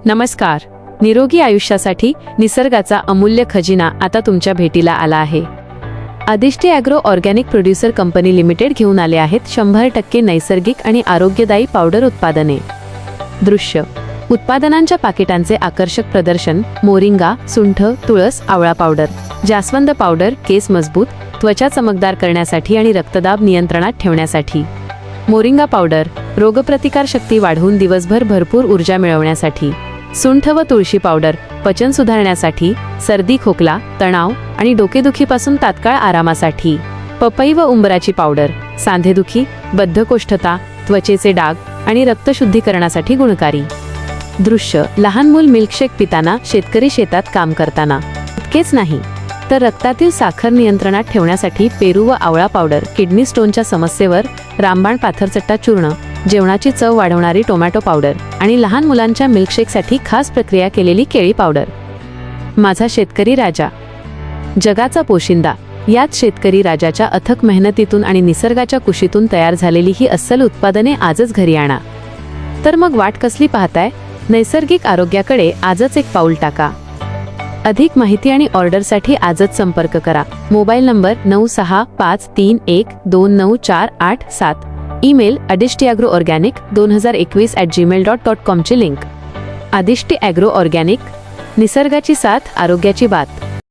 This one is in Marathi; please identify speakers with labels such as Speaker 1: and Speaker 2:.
Speaker 1: नमस्कार. निरोगी आयुष्यासाठी निसर्गाचा अमूल्य खजिना आता तुमच्या भेटीला आला आहे. Adishti agro organic producer company limited घेऊन आले आहेत 100% नैसर्गिक आणि आरोग्यदायी पावडर उत्पादने. दृश्य उत्पादनांच्या पाकिटांचे आकर्षक प्रदर्शन. मोरिंगा, सुंठ, तुळस, आवळा पावडर, जास्वंद पावडर, केस मजबूत, त्वचा चमकदार करण्यासाठी आणि रक्तदाब नियंत्रणात ठेवण्यासाठी. मोरिंगा पावडर रोगप्रतिकार शक्ती वाढवून दिवसभर भरपूर ऊर्जा मिळवण्यासाठी. सुंठ व तुळशी पावडर पचन सुधारण्यासाठी, सर्दी, खोकला, तणाव आणि डोकेदुखीपासून तात्काळ आरामासाठी. पपई व उंबराची पावडर सांधेदुखी, बद्धकोष्ठता, त्वचेचे डाग आणि रक्तशुद्धीकरणासाठी गुणकारी. दृश्य लहान मूल मिल्कशेक पिताना, शेतकरी शेतात काम करताना. इतकेच नाही तर रक्तातील साखर नियंत्रणात ठेवण्यासाठी पेरू व आवळा पावडर, किडनी स्टोनच्या समस्येवर रामबाण पाथरचट्टा चूर्ण, जेवणाची चव वाढवणारी टोमॅटो पावडर आणि लहान मुलांच्या मिल्कशेकसाठी खास प्रक्रिया केलेली केळी पावडर. माझा शेतकरी राजा, जगाचा पोशिंदा. याच शेतकरी राजाच्या अथक मेहनतीतून आणि निसर्गाच्या कुशीतून तयार झालेली ही अस्सल उत्पादने आजच घरी आणा. तर मग वाट कसली पाहताय? नैसर्गिक आरोग्याकडे आजच एक पाऊल टाका. अधिक माहिती आणि ऑर्डरसाठी आजच संपर्क करा. Mobile number 9653129487. ईमेल adishtiagroorganic2021@gmail.com ची लिंक. आदिष्टी ॲग्रो ऑर्गॅनिक, निसर्गाची साथ, आरोग्याची बात.